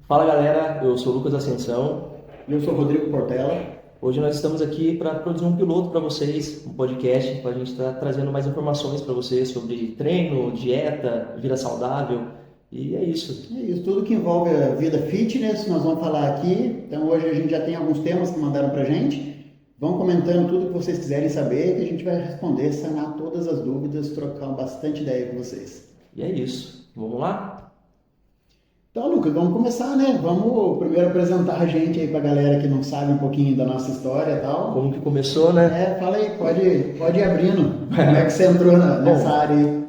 Fala galera, eu sou o Lucas Ascensão. E eu sou o Rodrigo Portela. Hoje nós estamos aqui para produzir um piloto para vocês, um podcast, para a gente estar trazendo mais informações para vocês sobre treino, dieta, vida saudável, e é isso. É isso, tudo que envolve a vida fitness, nós vamos falar aqui. Então hoje a gente já tem alguns temas que mandaram pra gente. Vão comentando tudo que vocês quiserem saber, que a gente vai responder, sanar todas as dúvidas, trocar bastante ideia com vocês. E é isso. Vamos lá? Então, Lucas, vamos começar, né? Vamos primeiro apresentar a gente aí pra galera que não sabe um pouquinho da nossa história e tal. Como que começou, né? Fala aí, pode ir abrindo. Como é que você entrou nessa área aí?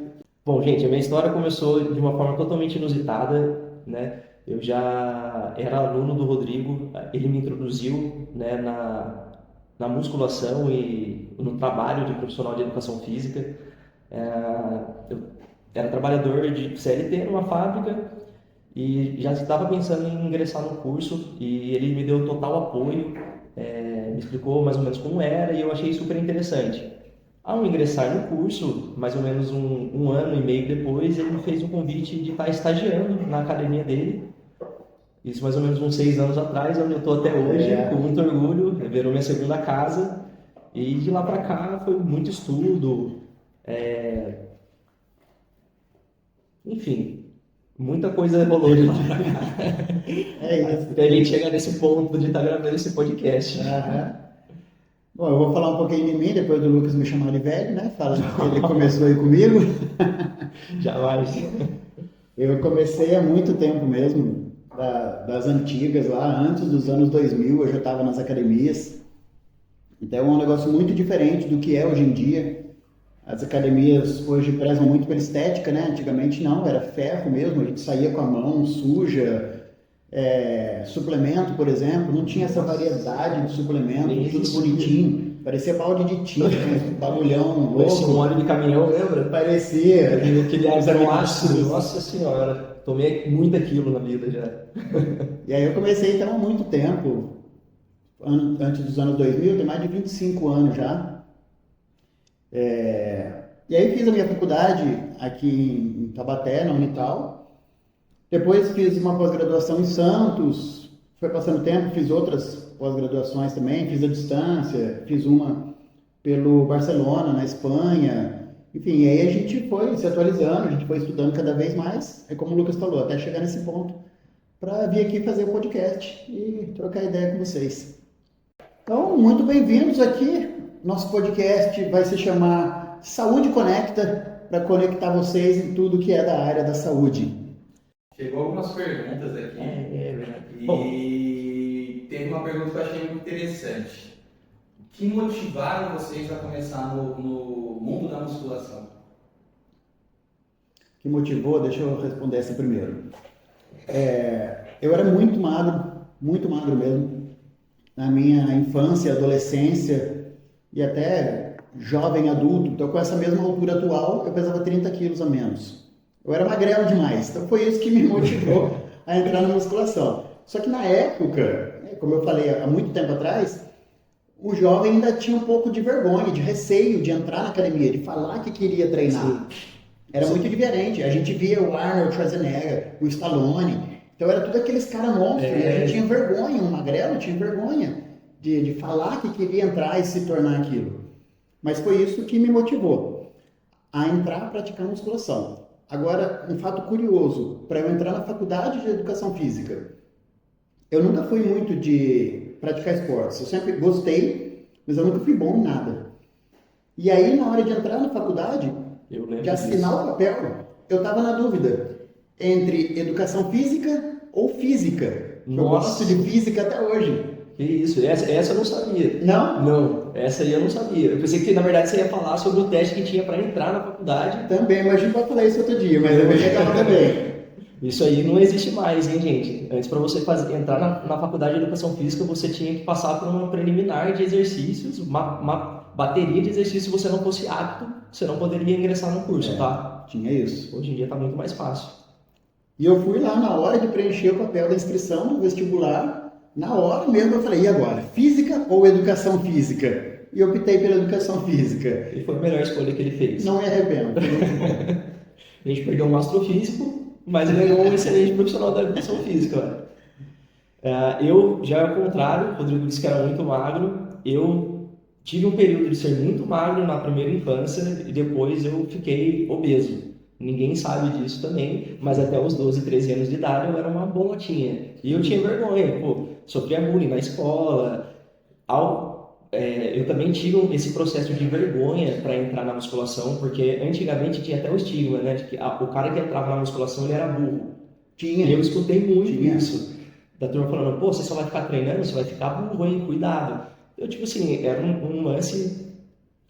Bom, gente, a minha história começou de uma forma totalmente inusitada, né? Eu já era aluno do Rodrigo, ele me introduziu, né, na musculação e no trabalho de profissional de educação física. Eu era trabalhador de CLT numa fábrica e já estava pensando em ingressar no curso e ele me deu total apoio, me explicou mais ou menos como era e eu achei super interessante. Ao ingressar no curso, mais ou menos um ano e meio depois, ele me fez um convite de estar estagiando na academia dele. Isso mais ou menos uns 6 anos atrás, onde eu estou até hoje, com muito orgulho, virou minha segunda casa. E de lá para cá foi muito estudo, enfim, muita coisa rolou de lá para cá. É isso. Até a gente chegar nesse ponto de estar gravando esse podcast. Bom, eu vou falar um pouquinho de mim, depois do Lucas me chamar de velho, né? Falando que ele começou aí comigo. Jamais. Eu comecei há muito tempo mesmo, das antigas lá, antes dos anos 2000, eu já estava nas academias. Então é um negócio muito diferente do que é hoje em dia. As academias hoje prezam muito pela estética, né? Antigamente não, era ferro mesmo, a gente saía com a mão suja. Suplemento, por exemplo, não tinha essa variedade de suplemento, tudo bonitinho, parecia balde de tinta, um bagulhão louco. Parecia um óleo de caminhão, lembra? Parecia. Aquele ácido, nossa senhora, tomei muito aquilo na vida já. E aí eu comecei então há muito tempo, antes dos anos 2000, tem mais de 25 anos já. E aí fiz a minha faculdade aqui em Taubaté, na Unital. Depois fiz uma pós-graduação em Santos, foi passando tempo, fiz outras pós-graduações também, fiz a distância, fiz uma pelo Barcelona, na Espanha. Enfim, aí a gente foi se atualizando, a gente foi estudando cada vez mais, é como o Lucas falou, até chegar nesse ponto, para vir aqui fazer o podcast e trocar ideia com vocês. Então, muito bem-vindos aqui, nosso podcast vai se chamar Saúde Conecta, para conectar vocês em tudo que é da área da saúde. Chegou algumas perguntas aqui verdade. e teve uma pergunta que eu achei muito interessante. O que motivaram vocês a começar no mundo da musculação? Que motivou? Deixa eu responder essa primeiro. Eu era muito magro mesmo. Na minha infância, adolescência e até jovem adulto, então com essa mesma altura atual, eu pesava 30 quilos a menos. Eu era magrelo demais, então foi isso que me motivou a entrar na musculação. Só que na época, como eu falei há muito tempo atrás, o jovem ainda tinha um pouco de vergonha, de receio de entrar na academia, de falar que queria treinar. Sim. Era muito diferente. A gente via o Arnold Schwarzenegger, o Stallone, então era tudo aqueles caras monstros, e a gente tinha vergonha, um magrelo tinha vergonha de falar que queria entrar e se tornar aquilo. Mas foi isso que me motivou a entrar a praticar musculação. Agora, um fato curioso, para eu entrar na faculdade de educação física, eu nunca fui muito de praticar esportes. Eu sempre gostei, mas eu nunca fui bom em nada. E aí, na hora de entrar na faculdade, de assinar o papel, eu estava na dúvida entre educação física ou física. Eu gosto de física até hoje. Que isso, essa eu não sabia. Não? Não, essa aí eu não sabia. Eu pensei que na verdade você ia falar sobre o teste que tinha para entrar na faculdade. Também, mas a gente vai falar isso outro dia, mas eu vou chegar lá também. Isso aí não existe mais, hein, gente? Antes, para você entrar na faculdade de educação física, você tinha que passar por uma preliminar de exercícios, uma bateria de exercícios. Se você não fosse apto, você não poderia ingressar no curso, tá? Tinha isso. Hoje em dia está muito mais fácil. E eu fui lá na hora de preencher o papel da inscrição no vestibular. Na hora mesmo eu falei, e agora? Física ou educação física? E eu optei pela educação física. E foi a melhor escolha que ele fez. Não me arrependo. Foi muito bom. A gente perdeu um astrofísico, mas ganhou um excelente profissional da educação física. Eu já ao contrário, o Rodrigo disse que era muito magro. Eu tive um período de ser muito magro na primeira infância e depois eu fiquei obeso. Ninguém sabe disso também, mas até os 12, 13 anos de idade eu era uma bolotinha. E eu tinha vergonha, pô, sofria bullying na escola. Eu também tive esse processo de vergonha para entrar na musculação, porque antigamente tinha até o estigma, né, de que o cara que entrava na musculação ele era burro. Tinha. E eu escutei muito Tinha. isso. Da turma falando, pô, você só vai ficar treinando, você vai ficar burro, hein? Cuidado. Eu, tipo assim, era um lance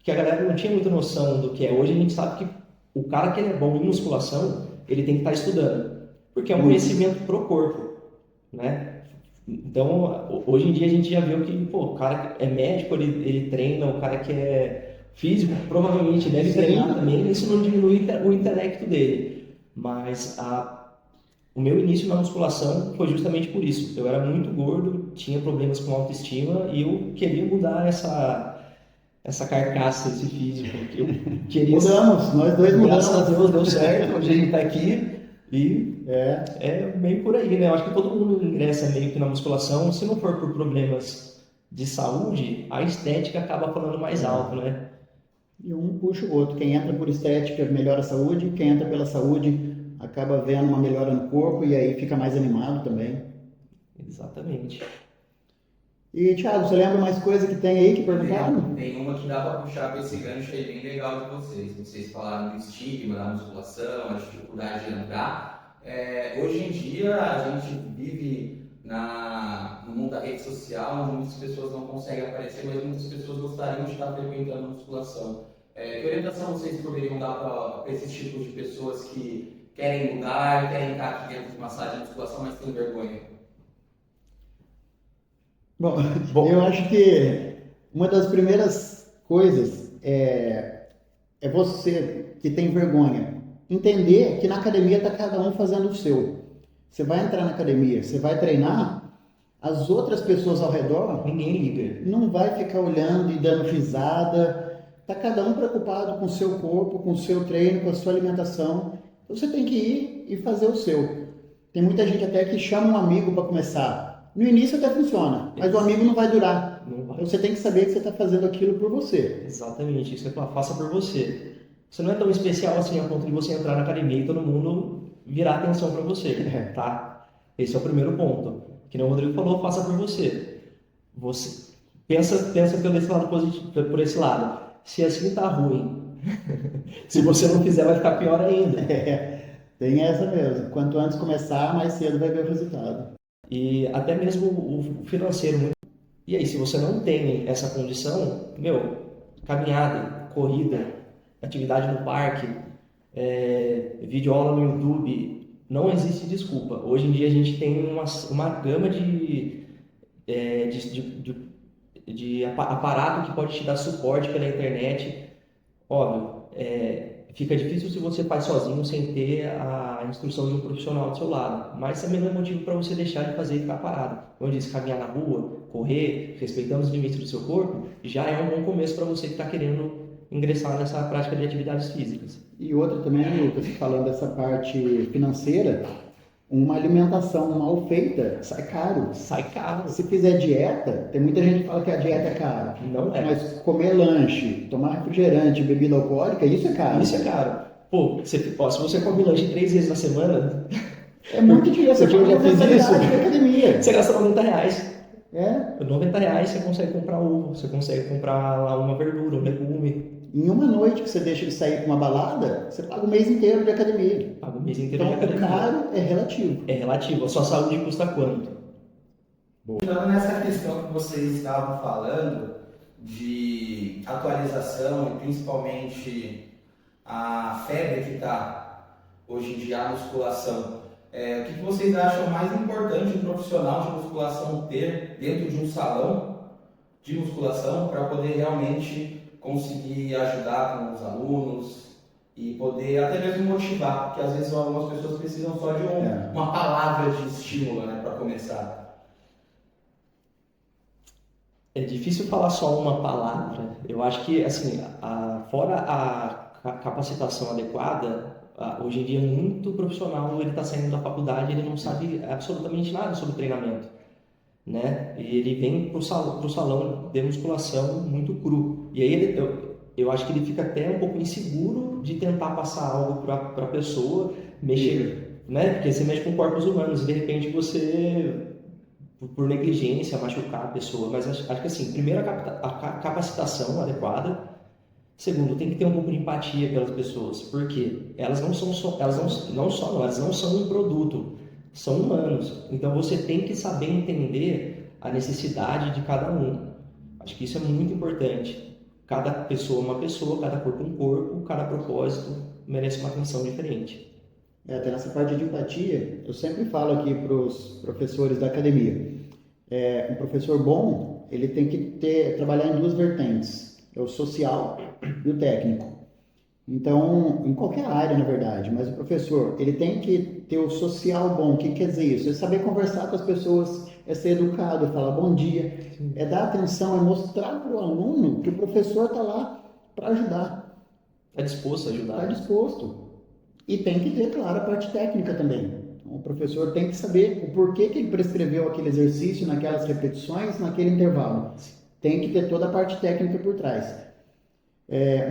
que a galera não tinha muita noção do que é. Hoje a gente sabe que o cara que ele é bom em musculação, ele tem que estar estudando. Porque é um conhecimento pro corpo, né? Então, hoje em dia a gente já viu que, pô, o cara que é médico, ele treina, o cara que é físico, provavelmente deve treinar também, isso não diminui o intelecto dele. Mas o meu início na musculação foi justamente por isso. Eu era muito gordo, tinha problemas com autoestima e eu queria mudar essa carcaça, esse físico. Eu queria Mudamos, nós dois mudamos. Graças a Deus deu certo, hoje a gente está aqui e é meio por aí, né? Eu acho que todo mundo ingressa meio que na musculação, se não for por problemas de saúde, a estética acaba falando mais alto, né? E um puxa o outro. Quem entra por estética melhora a saúde, quem entra pela saúde acaba vendo uma melhora no corpo e aí fica mais animado também. Exatamente. E, Thiago, você lembra mais coisa que tem aí que perguntaram? Tem uma que dá para puxar para esse gancho aí bem legal de vocês. Vocês falaram do estigma da musculação, a dificuldade de entrar. Hoje em dia a gente vive no mundo da rede social, onde muitas pessoas não conseguem aparecer, mas muitas pessoas gostariam de estar frequentando a musculação. Que orientação vocês poderiam dar para esses tipos de pessoas que querem mudar, querem estar aqui dentro de uma sala de musculação, mas têm vergonha? Bom, eu acho que uma das primeiras coisas é você que tem vergonha entender que na academia está cada um fazendo o seu. Você vai entrar na academia, você vai treinar, as outras pessoas ao redor Ninguém liga. não vai ficar olhando e dando risada. Está cada um preocupado com o seu corpo, com o seu treino, com a sua alimentação. Então você tem que ir e fazer o seu. Tem muita gente até que chama um amigo para começar. No início até funciona, mas o amigo não vai durar. Não vai. Então você tem que saber que você está fazendo aquilo por você. Exatamente, isso que eu falo, faça por você. Você não é tão especial assim a ponto de você entrar na academia e todo mundo virar atenção para você, tá? Esse é o primeiro ponto. Que nem o Rodrigo falou, faça por você. Você pensa pelo esse lado positivo, por esse lado. Se assim tá ruim, se você não fizer vai ficar pior ainda. Tem essa mesmo. Quanto antes começar, mais cedo vai ver o resultado. E até mesmo o financeiro. E aí, se você não tem essa condição, caminhada, corrida, atividade no parque, videoaula no YouTube, não existe desculpa. Hoje em dia a gente tem uma gama de aparato que pode te dar suporte pela internet. Óbvio, fica difícil se você faz sozinho sem ter a instrução de um profissional do seu lado, mas também não é motivo para você deixar de fazer e ficar parado. Como eu disse, caminhar na rua, correr, respeitando os limites do seu corpo, já é um bom começo para você que está querendo ingressar nessa prática de atividades físicas. E outra também, Lucas, falando dessa parte financeira, uma alimentação mal feita sai caro. Sai caro. Se fizer dieta, tem muita gente que fala que a dieta é cara. Não é. Mas comer lanche, tomar refrigerante, bebida alcoólica, isso é caro. Isso é caro. Pô, se você come lanche 3 vezes na semana, é muito dinheiro. Você eu já fiz isso. Na academia. Você gasta R$90. É. R$90 você consegue comprar ovo, você consegue comprar lá uma verdura, um legume. Em uma noite que você deixa de sair para uma balada, você paga o mês inteiro de academia. Paga o mês inteiro Então, de academia. o caro é relativo. É relativo. A sua saúde custa quanto? Então, nessa questão que vocês estavam falando de atualização e principalmente a febre que está hoje em dia a musculação, o que vocês acham mais importante um profissional de musculação ter dentro de um salão de musculação para poder realmente conseguir ajudar com os alunos e poder até mesmo motivar, porque às vezes algumas pessoas precisam só de uma palavra de estímulo, né, para começar. É difícil falar só uma palavra. Eu acho que, assim, fora a capacitação adequada, hoje em dia muito profissional ele está saindo da faculdade, ele não sabe absolutamente nada sobre treinamento, né? E ele vem pro salão de musculação muito cru. E aí eu acho que ele fica até um pouco inseguro de tentar passar algo para a pessoa, mexer, né? Porque você mexe com corpos humanos e de repente você por negligência, machucar a pessoa. Mas acho que assim, primeiro a capacitação adequada, segundo, tem que ter um pouco de empatia pelas pessoas, porque elas não são só, elas não são um produto, são humanos. Então você tem que saber entender a necessidade de cada um. Acho que isso é muito importante. Cada pessoa é uma pessoa, cada corpo é um corpo, cada propósito merece uma atenção diferente. Até nessa parte de empatia, eu sempre falo aqui para os professores da academia. Um professor bom, ele tem que trabalhar em duas vertentes, é o social e o técnico. Então, em qualquer área, na verdade, mas o professor, ele tem que ter o social bom. O que quer dizer isso? É saber conversar com as pessoas, é ser educado, é falar bom dia, é dar atenção, é mostrar para o aluno que o professor está lá para ajudar. Está disposto a ajudar? Está disposto. E tem que ter, claro, a parte técnica também. O professor tem que saber o porquê que ele prescreveu aquele exercício, naquelas repetições, naquele intervalo. Tem que ter toda a parte técnica por trás.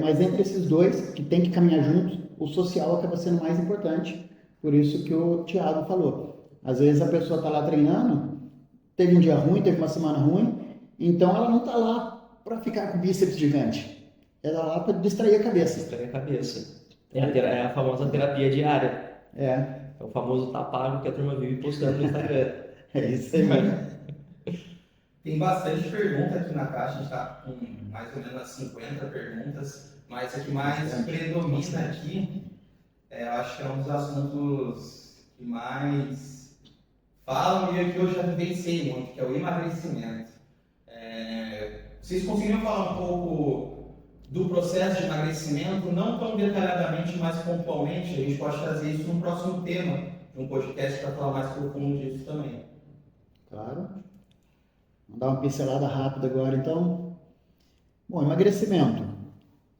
Mas entre esses dois, que tem que caminhar juntos, o social acaba sendo mais importante. Por isso que o Thiago falou. Às vezes a pessoa está lá treinando, teve um dia ruim, teve uma semana ruim, então ela não está lá para ficar com o bíceps gigante. Ela está lá para distrair a cabeça. Distrair a cabeça. É a famosa terapia diária. É o famoso tá pago que a turma vive postando no Instagram. É isso aí. Tem bastante pergunta aqui na caixa, a gente está com mais ou menos 50 perguntas, mas a que mais predomina aqui, eu acho que é um dos assuntos que mais falam e que eu já vivenciei muito, que é o emagrecimento. Vocês conseguiriam falar um pouco do processo de emagrecimento, não tão detalhadamente, mas pontualmente? A gente pode trazer isso no próximo tema de um podcast para falar mais profundo disso também. Claro. Vamos dar uma pincelada rápida agora, então. Bom, emagrecimento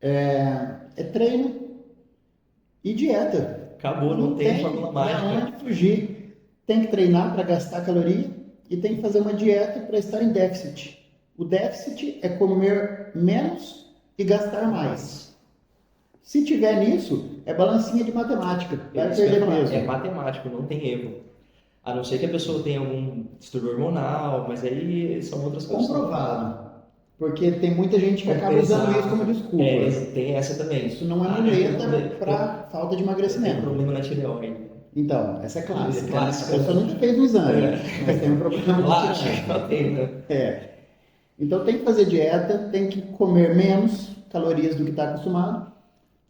é treino e dieta. Acabou, não tem fórmula mágica. Não onde fugir. Tem que treinar para gastar caloria e tem que fazer uma dieta para estar em déficit. O déficit é comer menos e gastar mais. Se tiver nisso, é balancinha de matemática. Vai perder peso. É matemático, não tem erro. A não ser que a pessoa tenha algum distúrbio hormonal, mas aí são outras coisas. Comprovado. Porque tem muita gente que acaba usando isso como desculpa. Tem essa também. Isso não é muleta para falta de emagrecimento. Tem problema na tireoide. Então, essa é clássica. É clássica. A pessoa nunca fez um exame, mas tem um problema Lá, de tireoide. tem, né? Então tem que fazer dieta, tem que comer menos calorias do que está acostumado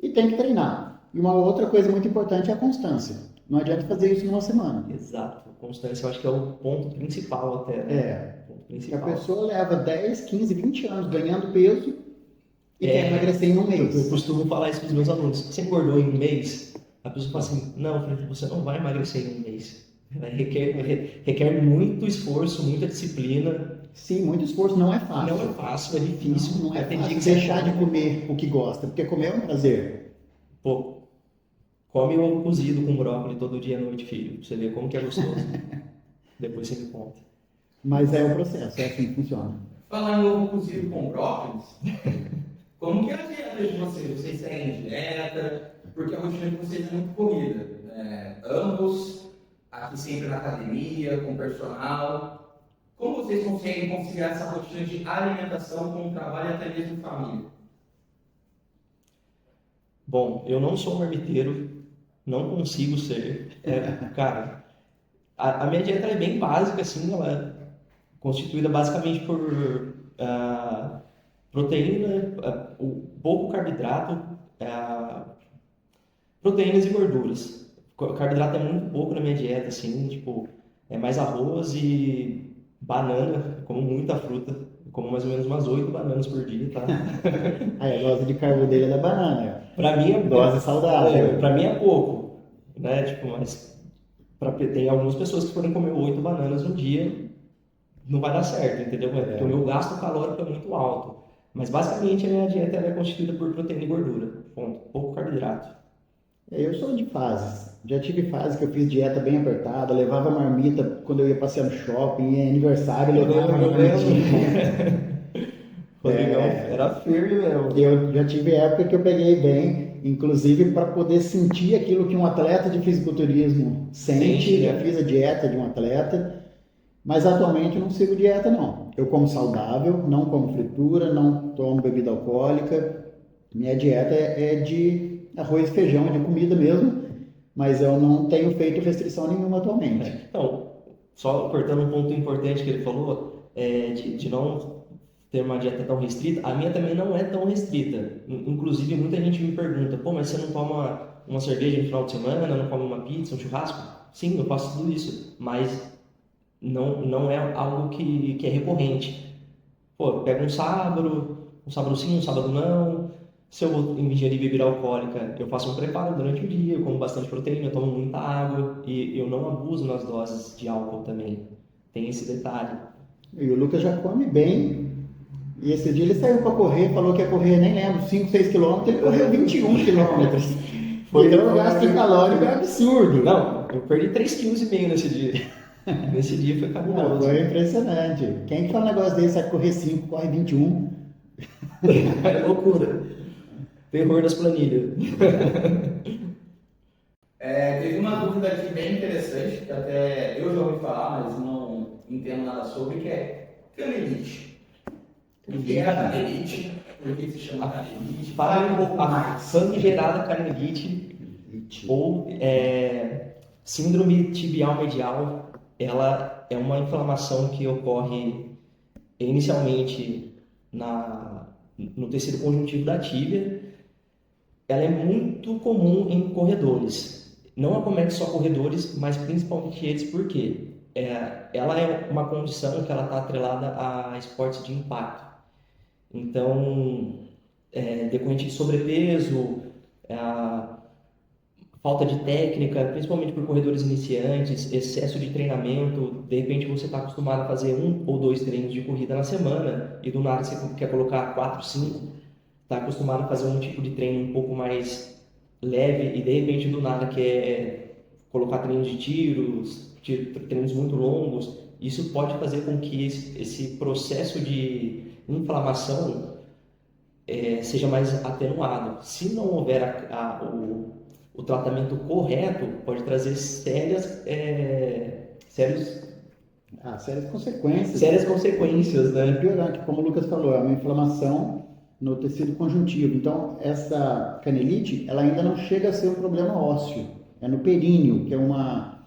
e tem que treinar. E uma outra coisa muito importante é a constância. Não adianta fazer isso numa semana. Exato. Constância eu acho que é o ponto principal até. Né? Ponto principal. A pessoa leva 10, 15, 20 anos ganhando peso e quer emagrecer em um mês. Eu costumo falar isso para os meus alunos. Você engordou em um mês? A pessoa fala assim, não, você não vai emagrecer em um mês. Requer muito esforço, muita disciplina. Sim, muito esforço. Não é fácil. Não é fácil, é difícil. Não é fácil deixar de comer o que gosta, porque comer é um prazer. Pô, come ovo cozido com brócolis todo dia à noite, filho. Pra você ver como que é gostoso. Depois você me conta. Mas é o processo, é assim que funciona. Falar em ovo cozido com brócolis, como que é a dieta de vocês? Vocês seguem dieta? Porque a rotina de vocês é muito corrida. Ambos, aqui sempre na academia, com personal. Como vocês conseguem conciliar essa rotina de alimentação com o trabalho e até mesmo família? Bom, eu não sou marmiteiro, não consigo ser. Cara, a minha dieta é bem básica, assim, ela é constituída basicamente por proteína, pouco carboidrato, proteínas e gorduras. Carboidrato é muito pouco na minha dieta, assim, tipo, é mais arroz e banana, eu como muita fruta, eu como mais ou menos umas 8 bananas por dia, tá? A dose de carbo dele é da banana. Pra mim é dose saudável. Pra mim é pouco, né? Tipo, mas tem algumas pessoas que podem comer 8 bananas no dia, não vai dar certo, entendeu? Porque o meu gasto calórico é muito alto. Mas basicamente a minha dieta ela é constituída por proteína e gordura. Ponto. Pouco carboidrato. Eu sou de fases. Já tive fase que eu fiz dieta bem apertada, levava marmita quando eu ia passear no shopping, ia aniversário, levava marmitinha. Rodrigão, era firme mesmo. Eu já tive época que eu peguei bem, inclusive para poder sentir aquilo que um atleta de fisiculturismo sente. Já fiz a dieta de um atleta, mas atualmente eu não sigo dieta não. Eu como saudável, não como fritura, não tomo bebida alcoólica. Minha dieta é de arroz e feijão, de comida mesmo, mas eu não tenho feito restrição nenhuma atualmente. Então, só cortando um ponto importante que ele falou, de não ter uma dieta tão restrita, a minha também não é tão restrita. Inclusive, muita gente me pergunta, pô, mas você não toma uma cerveja no final de semana, não come uma pizza, um churrasco? Sim, eu faço tudo isso, mas não é algo que é recorrente. Pô, eu pego um sábado sim, um sábado não. Se eu vou ingerir bebida alcoólica, eu faço um preparo durante o dia, eu como bastante proteína, eu tomo muita água e eu não abuso nas doses de álcool também. Tem esse detalhe. E o Lucas já come bem. E esse dia ele saiu para correr, falou que ia correr, nem lembro, 5, 6 quilômetros, ele correu 21 quilômetros. Então o gasto calórico é absurdo. Não, eu perdi 3,5 kg nesse dia. Nesse dia foi cabuloso. Foi impressionante. Quem que fala um negócio desse, vai correr 5, corre 21? É loucura. Terror das planilhas. Teve uma dúvida aqui bem interessante, que até eu já ouvi falar, mas não entendo nada sobre, que é canelite. O que é a canelite? Por que se chama canelite? A famigerada canelite ou síndrome tibial medial, ela é uma inflamação que ocorre inicialmente no tecido conjuntivo da tíbia. Ela é muito comum em corredores. Não acomete só corredores, mas principalmente eles, porque ela é uma condição que ela está atrelada a esportes de impacto. Então, decorrente de sobrepeso, falta de técnica, principalmente por corredores iniciantes, excesso de treinamento, de repente você está acostumado a fazer 1 ou 2 treinos de corrida na semana e do nada você quer colocar 4, 5, está acostumado a fazer um tipo de treino um pouco mais leve e de repente do nada quer colocar treinos de tiros, treinos muito longos. Isso pode fazer com que esse processo de inflamação seja mais atenuado. Se não houver o tratamento correto, pode trazer sérias consequências. Sérias consequências, né? É pior, que como o Lucas falou, é uma inflamação no tecido conjuntivo. Então, essa canelite, ela ainda não chega a ser um problema ósseo. É no períneo, que é uma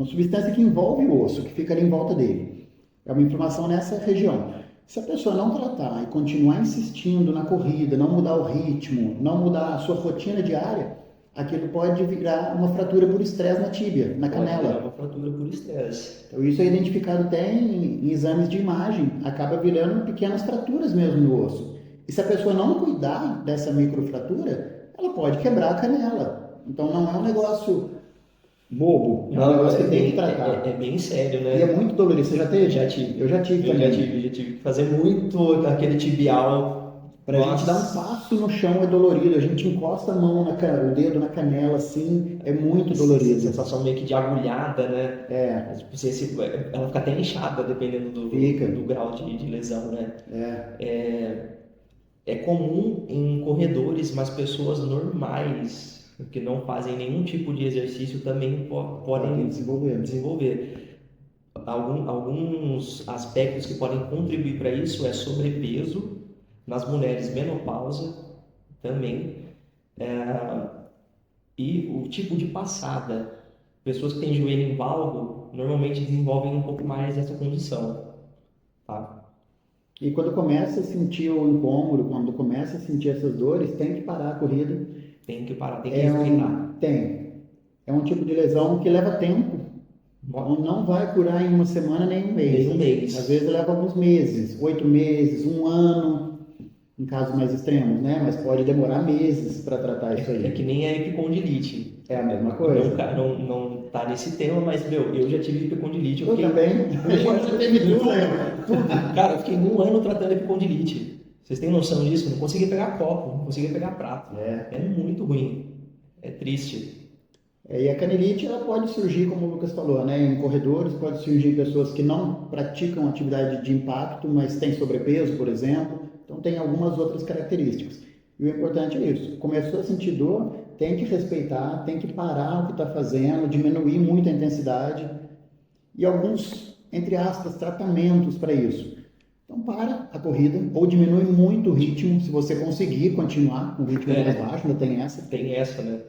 substância que envolve o osso, que fica ali em volta dele. É uma inflamação nessa região. Se a pessoa não tratar e continuar insistindo na corrida, não mudar o ritmo, não mudar a sua rotina diária, aquilo pode virar uma fratura por estresse na tíbia, na canela. Pode virar uma fratura por estresse. Então, isso é identificado até em exames de imagem, acaba virando pequenas fraturas mesmo no osso. E se a pessoa não cuidar dessa microfratura, ela pode quebrar a canela. Então não é um negócio bobo, é um negócio que tem que tratar. É bem sério, né? E é muito dolorido. Você já teve? Já tive. Eu já tive também. Já tive que fazer muito aquele tibial. Pra gente dar um passo no chão é dolorido. A gente encosta a mão, o dedo na canela, assim, é muito dolorido. Sensação meio que de agulhada, né? Tipo, ela fica até inchada, dependendo do grau de lesão, né? É comum em corredores, mas pessoas normais, que não fazem nenhum tipo de exercício, também podem desenvolver. Alguns aspectos que podem contribuir para isso é sobrepeso, nas mulheres menopausa também, e o tipo de passada. Pessoas que têm joelho em valgo normalmente desenvolvem um pouco mais essa condição, tá? E quando começa a sentir o incômodo, quando começa a sentir essas dores, tem que parar a corrida. Tem que parar, tem que respeitar. É um tipo de lesão que leva tempo. Não vai curar em uma semana nem um mês. Às vezes leva alguns meses, 8 meses, 1 ano, em casos mais extremos, né? Mas pode demorar meses para tratar isso aí. É que nem a epicondilite. É a mesma coisa. tá nesse tema, mas, meu, eu já tive epicondilite. Eu também. A gente já teve tudo, Cara, eu fiquei 1 ano tratando epicondilite. Vocês têm noção disso? Não conseguia pegar copo, não conseguia pegar prato. É muito ruim. É triste. E a canelite, ela pode surgir, como o Lucas falou, né, em corredores, pode surgir em pessoas que não praticam atividade de impacto, mas têm sobrepeso, por exemplo. Então, tem algumas outras características. E o importante é isso. Começou a sentir dor, tem que respeitar, tem que parar o que está fazendo, diminuir muito a intensidade. E alguns, entre aspas, tratamentos para isso. Então, para a corrida, ou diminui muito o ritmo, se você conseguir continuar com o ritmo mais baixo, ainda tem essa. Tem essa, né?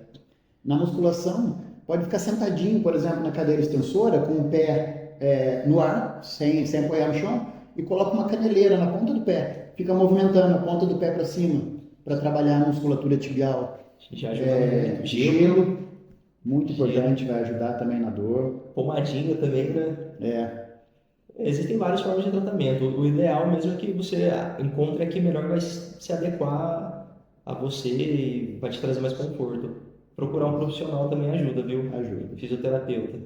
Na musculação, pode ficar sentadinho, por exemplo, na cadeira extensora, com o pé no ar, sem apoiar no chão, e coloca uma caneleira na ponta do pé. Fica movimentando a ponta do pé para cima, para trabalhar a musculatura tibial. Já ajuda muito. Gelo, muito importante, vai ajudar também na dor. Pomadinha também, né? Existem várias formas de tratamento. O ideal mesmo é que você encontre a que melhor vai se adequar a você e vai te trazer mais conforto. Procurar um profissional também ajuda, viu? Ajuda. Fisioterapeuta.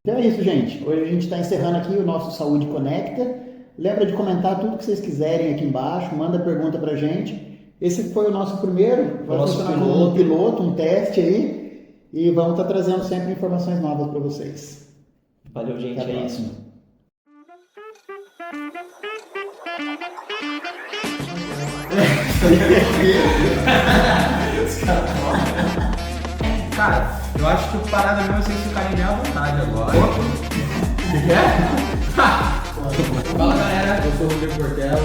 Então é isso, gente. Hoje a gente está encerrando aqui o nosso Saúde Conecta. Lembra de comentar tudo que vocês quiserem aqui embaixo. Manda pergunta pra gente. Esse foi o nosso primeiro. Vai funcionar como um piloto, um teste aí. E vamos estar trazendo sempre informações novas para vocês. Valeu, gente. Até a próxima. Cara, eu acho que o parada mesmo é vocês ficarem bem à vontade agora. O que é? Fala, galera, eu sou o Rodrigo Portela.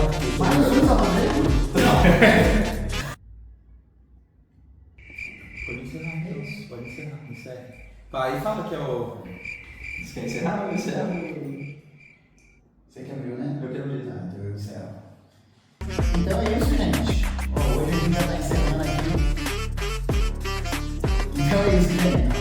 Pode encerrar, encerra. Aí fala que é o... Você quer encerrar ou encerrar? Você quer abrir, né? Eu quero ver. Então eu encerro. Então é isso, gente. Hoje a gente já está encerrando aqui. Então é isso, gente.